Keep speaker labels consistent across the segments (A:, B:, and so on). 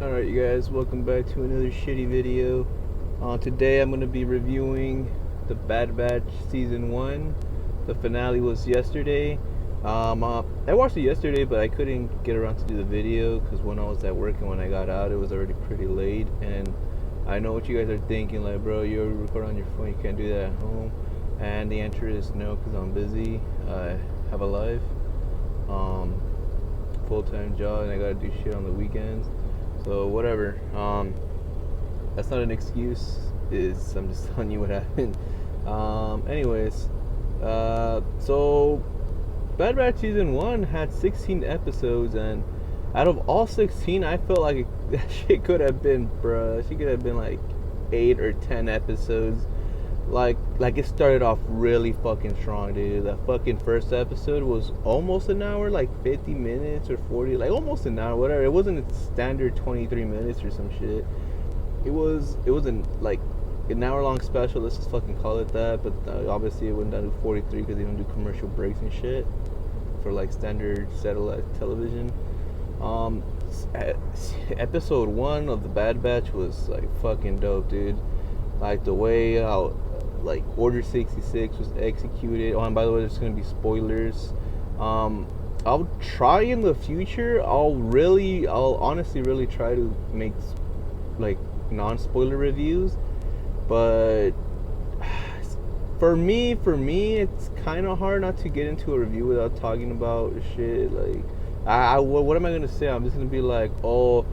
A: Alright you guys, welcome back to another shitty video. Today I'm going to be reviewing The Bad Batch Season 1. The finale was yesterday. I watched it yesterday, but I couldn't get around to do the video because when I was at work and when I got out it was already pretty late. And I know what you guys are thinking, like, bro, you already record on your phone, you can't do that at home. And the answer is no, because I'm busy. I have a life, full-time job, and I gotta do shit on the weekends. So whatever. That's not an excuse. I'm just telling you what happened. Anyways, so Bad Batch Season 1 had 16 episodes, and out of all 16, I felt like that shit could have been, bruh. She could have been like 8 or 10 episodes. Like it started off really fucking strong, dude. The fucking first episode was almost an hour, like 50 minutes or 40, like almost an hour, whatever. It wasn't a standard 23 minutes or some shit. It wasn't like an hour long special. Let's just fucking call it that. But obviously it went down to 43 because they don't do commercial breaks and shit for like standard satellite television. Episode 1 of the Bad Batch was like fucking dope, dude. Like the way how like Order 66 was executed. Oh, and by the way, there's gonna be spoilers. I'll try in the future. I'll honestly really try to make like non-spoiler reviews. But for me, it's kind of hard not to get into a review without talking about shit. Like, what am I gonna say? I'm just gonna be like, oh.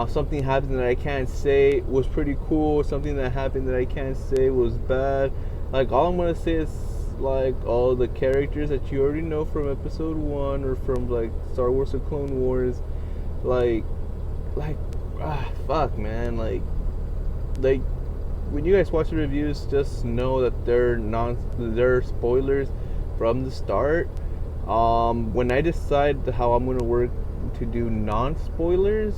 A: Something happened that I can't say was pretty cool. Something that happened that I can't say was bad. Like, all I'm gonna say is like all the characters that you already know from episode 1 or from like Star Wars: The Clone Wars. Like, fuck, man. Like when you guys watch the reviews, just know that they're spoilers from the start. When I decide how I'm gonna work to do non-spoilers,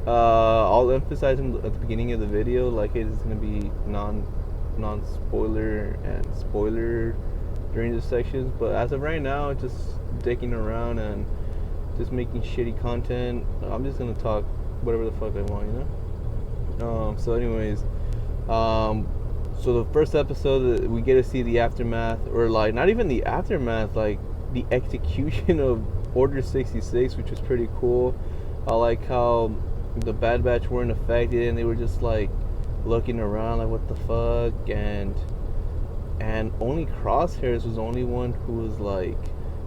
A: I'll emphasize at the beginning of the video, like it is gonna be non-spoiler and spoiler during the sections. But as of right now, just dicking around and just making shitty content. I'm just gonna talk whatever the fuck I want, you know. So anyways, so the first episode, we get to see the aftermath, or like not even the aftermath, like the execution of Order 66, which was pretty cool. I like how the Bad Batch weren't affected and they were just like looking around like what the fuck, and only Crosshairs was the only one who was like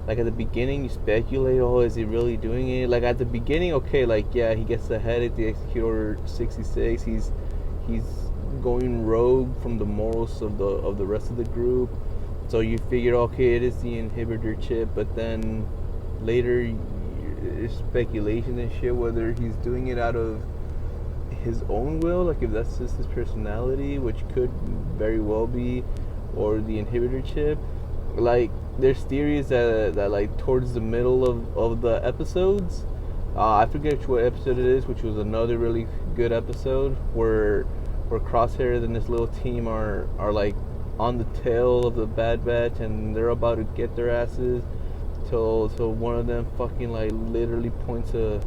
A: at the beginning you speculate, oh, is he really doing it? Like at the beginning, okay, like yeah, he gets ahead at the Execute Order 66. He's going rogue from the morals of the rest of the group. So you figured, okay, it is the inhibitor chip, but then later speculation and shit whether he's doing it out of his own will, like if that's just his personality, which could very well be, or the inhibitor chip. Like there's theories that like towards the middle of the episodes, I forget what episode it is, which was another really good episode where Crosshairs and this little team are like on the tail of the Bad Batch and they're about to get their asses till one of them fucking like literally points a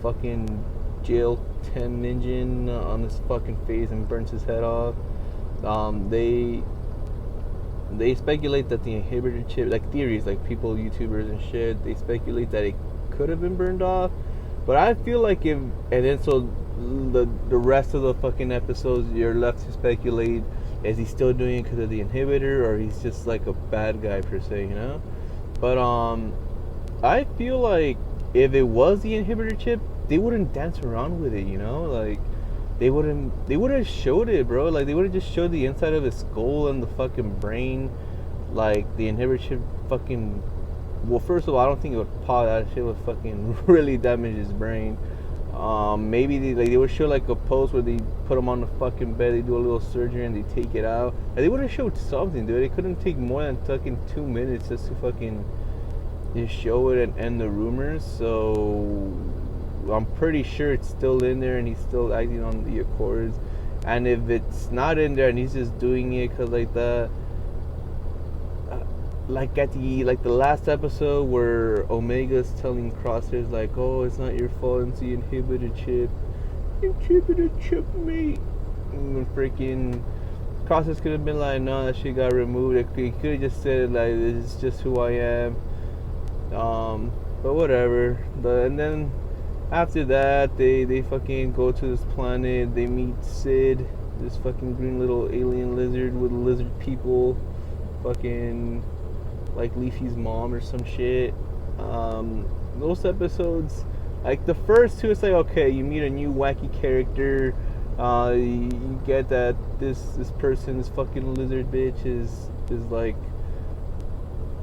A: fucking jail 10 engine on his fucking face and burns his head off. They speculate that the inhibitor chip, like theories, like people, YouTubers and shit, they speculate that it could have been burned off. But I feel like and then so the rest of the fucking episodes you're left to speculate, is he still doing it because of the inhibitor, or he's just like a bad guy per se, you know? But I feel like if it was the inhibitor chip, they wouldn't dance around with it, you know? Like they would have showed it, bro. Like they would have just showed the inside of his skull and the fucking brain. Like the inhibitor chip fucking, well, first of all, I don't think it would pop. That shit would fucking really damage his brain. Maybe they would show like a post where they put him on the fucking bed, they do a little surgery and they take it out. And they would have showed something, dude. It couldn't take more than fucking 2 minutes just to fucking just show it and end the rumors. So I'm pretty sure it's still in there and he's still acting on the Accords. And if it's not in there and he's just doing it because like that, like at the last episode where Omega's telling Crosshairs like, oh, it's not your fault, it's the inhibitor chip. Intrepid checkmate. And freaking Crosses could have been like, no, that shit got removed. He could have just said like, this is just who I am. But whatever. And then after that, they fucking go to this planet. They meet Sid, this fucking green little alien lizard with lizard people, fucking like Leafy's mom or some shit. Those episodes, like the first two, it's like, okay, you meet a new wacky character. You get that this person, this fucking lizard bitch, is like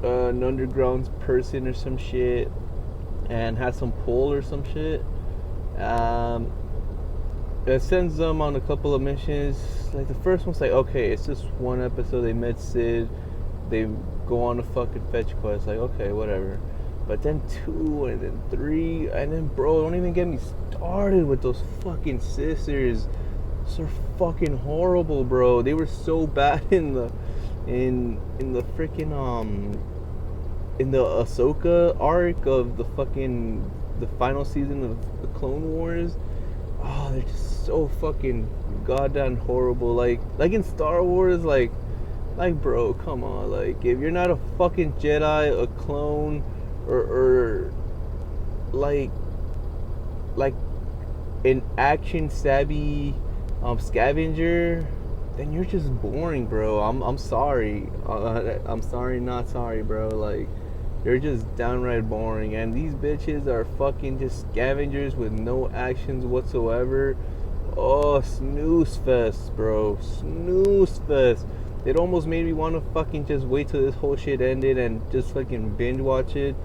A: an underground person or some shit, and has some pull or some shit. It sends them on a couple of missions. Like the first one's like, okay, it's just one episode. They met Sid. They go on a fucking fetch quest. Like, okay, whatever. But then 2 and then 3 and then, bro, don't even get me started with those fucking sisters. They're fucking horrible, bro. They were so bad in the freaking in the Ahsoka arc of the final season of the Clone Wars. Oh, they're just so fucking goddamn horrible. Like in Star Wars, like bro, come on. Like, if you're not a fucking Jedi, a clone, or like an action savvy scavenger, then you're just boring, bro. I'm sorry. I'm sorry, not sorry, bro. Like, they're just downright boring. And these bitches are fucking just scavengers with no actions whatsoever. Oh, snooze fest, bro. Snooze fest. It almost made me want to fucking just wait till this whole shit ended and just fucking binge watch it.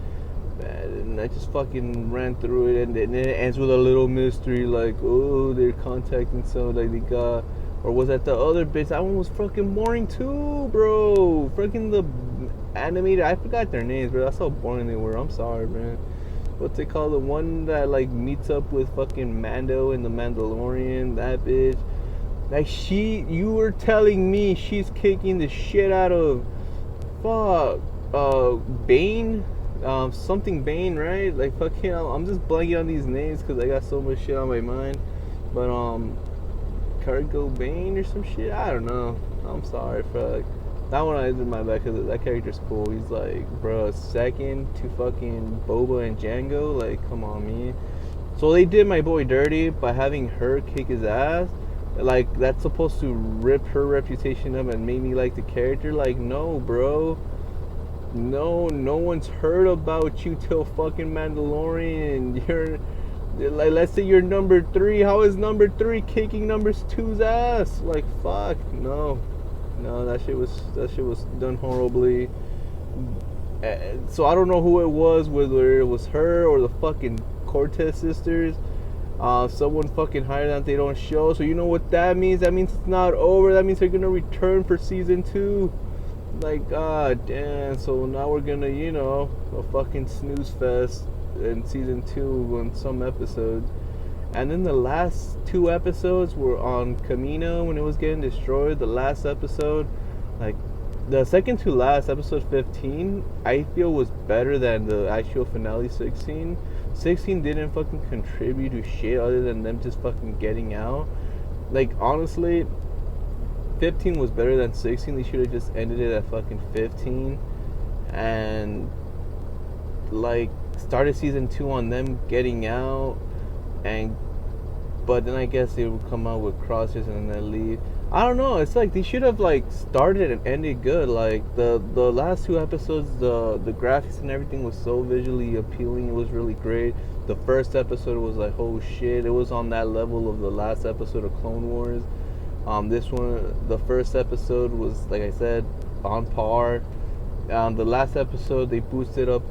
A: And I just fucking ran through it, and it ends with a little mystery, like, oh, they're contacting somebody they got, or was that the other bitch? That one was fucking boring too, bro. Fucking the animated, I forgot their names, bro. That's how boring they were. I'm sorry, man. What's it called? The one that like meets up with fucking Mando in the Mandalorian, that bitch. Like, you were telling me she's kicking the shit out of Bane. Something Bane, right? Like, fucking, I'm just blanking on these names because I got so much shit on my mind. But Cargo Bane or some shit. I don't know. I'm sorry for like that one. I did my bad because that character's cool. He's like, bro, second to fucking Boba and Django. Like, come on, me. So they did my boy dirty by having her kick his ass. Like, that's supposed to rip her reputation up and make me like the character. Like, no, bro. No one's heard about you till fucking Mandalorian. You're like, let's say you're number 3. How is number 3 kicking number 2's ass? Like, fuck, no, that shit was done horribly. So I don't know who it was, whether it was her or the fucking Cortez sisters. Someone fucking hired that they don't show. So you know what that means? That means it's not over. That means they're gonna return for season 2. Like, god damn. So now we're gonna, a fucking snooze fest in season 2 on some episodes. And then the last 2 episodes were on Kamino when it was getting destroyed. The last episode, like the second to last, episode 15, I feel was better than the actual finale 16. 16 didn't fucking contribute to shit other than them just fucking getting out. Like, honestly, 15 was better than 16. They should have just ended it at fucking 15 and like started season 2 on them getting out. But then I guess they would come out with Crossers and then leave. I don't know. It's like they should have like started and ended good. Like the last 2 episodes, the graphics and everything was so visually appealing. It was really great. The first episode was like, oh shit, it was on that level of the last episode of Clone Wars. This one, the first episode was, like I said, on par. The last episode, they boosted up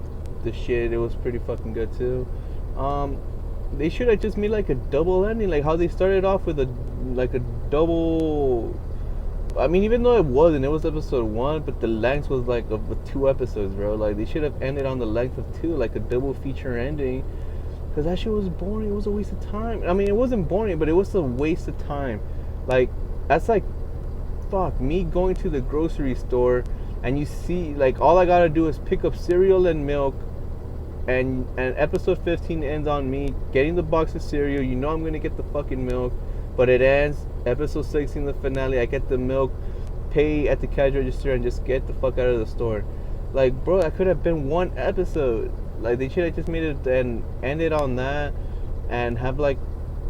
A: the shit. It was pretty fucking good too. They should have just made like a double ending, like how they started off with a double. I mean, even though it was episode 1, but the length was like of 2 episodes, bro. Like, they should have ended on the length of 2, like a double feature ending. Because that shit was boring. It was a waste of time. I mean, it wasn't boring, but it was a waste of time. Like, that's like, fuck, me going to the grocery store and you see, like, all I gotta do is pick up cereal and milk and episode 15 ends on me getting the box of cereal. You know I'm gonna get the fucking milk, but it ends episode 16, the finale. I get the milk, pay at the cash register, and just get the fuck out of the store. Like, bro, that could have been one episode. Like, they should have just made it and ended on that, and have like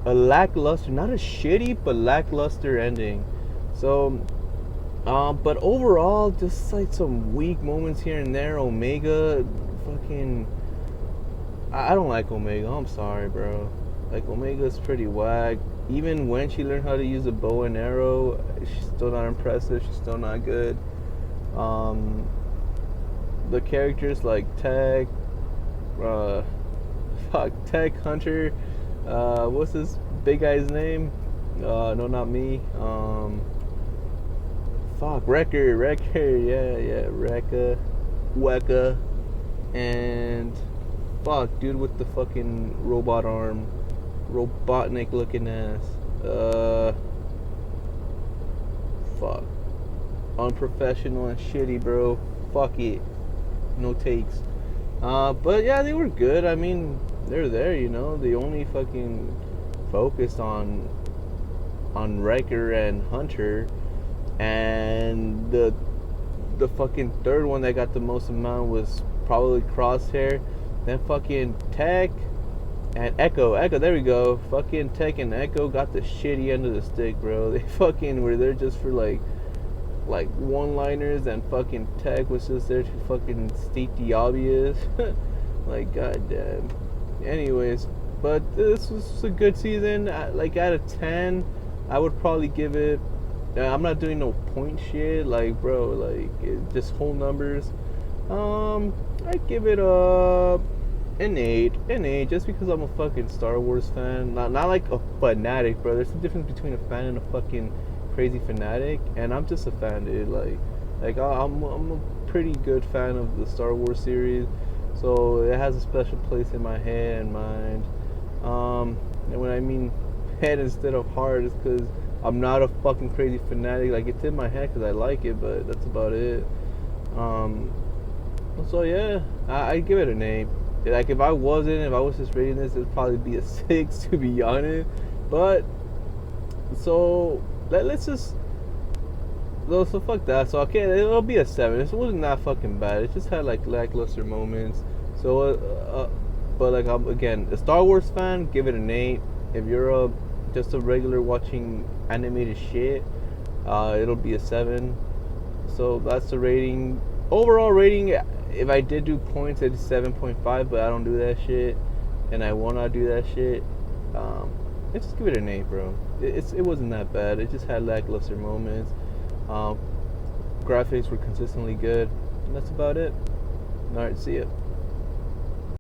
A: a lackluster, not a shitty, but lackluster ending. So, but overall, just like some weak moments here and there. Omega, fucking, I don't like Omega. I'm sorry, bro. Like, Omega's pretty whack. Even when she learned how to use a bow and arrow, she's still not impressive. She's still not good. The characters like Tech, Tech Hunter. What's this big guy's name? No, not me. Wrecker, yeah, Weka, and dude with the fucking robot arm, Robotnik looking ass. Unprofessional and shitty, bro. Fuck it, no takes. But yeah, they were good. I mean, they're there, you know. They only fucking focused on Wrecker and Hunter, and the fucking third one that got the most amount was probably Crosshair. Then fucking Tech and Echo, there we go. Fucking Tech and Echo got the shitty end of the stick, bro. They fucking were there just for like one-liners, and fucking Tech was just there to fucking state the obvious. Like, goddamn. Anyways, but this was a good season. Like, out of 10, I would probably give it. I'm not doing no point shit, like, bro, like, just whole numbers. I'd give it an 8, just because I'm a fucking Star Wars fan. Not like a fanatic, bro. There's a difference between a fan and a fucking crazy fanatic, and I'm just a fan, dude. Like I'm a pretty good fan of the Star Wars series, so it has a special place in my head and mind. And when I mean head instead of heart, it's because I'm not a fucking crazy fanatic. Like, it's in my head because I like it, but that's about it. So yeah, I'd give it an 8. Like, if I was just rating this, it'd probably be a 6, to be honest. But so let's just. So fuck that. So okay, it'll be a 7. It wasn't that fucking bad. It just had like lackluster moments. So but like, again, a Star Wars fan, give it an 8. If you're just a regular watching animated shit, it'll be a 7. So that's the rating. Overall rating, if I did do points, it's 7.5, but I don't do that shit, and I will not do that shit. Let's just give it an 8, bro. It wasn't that bad. It just had lackluster moments. Graphics were consistently good, and that's about it. Alright, see ya.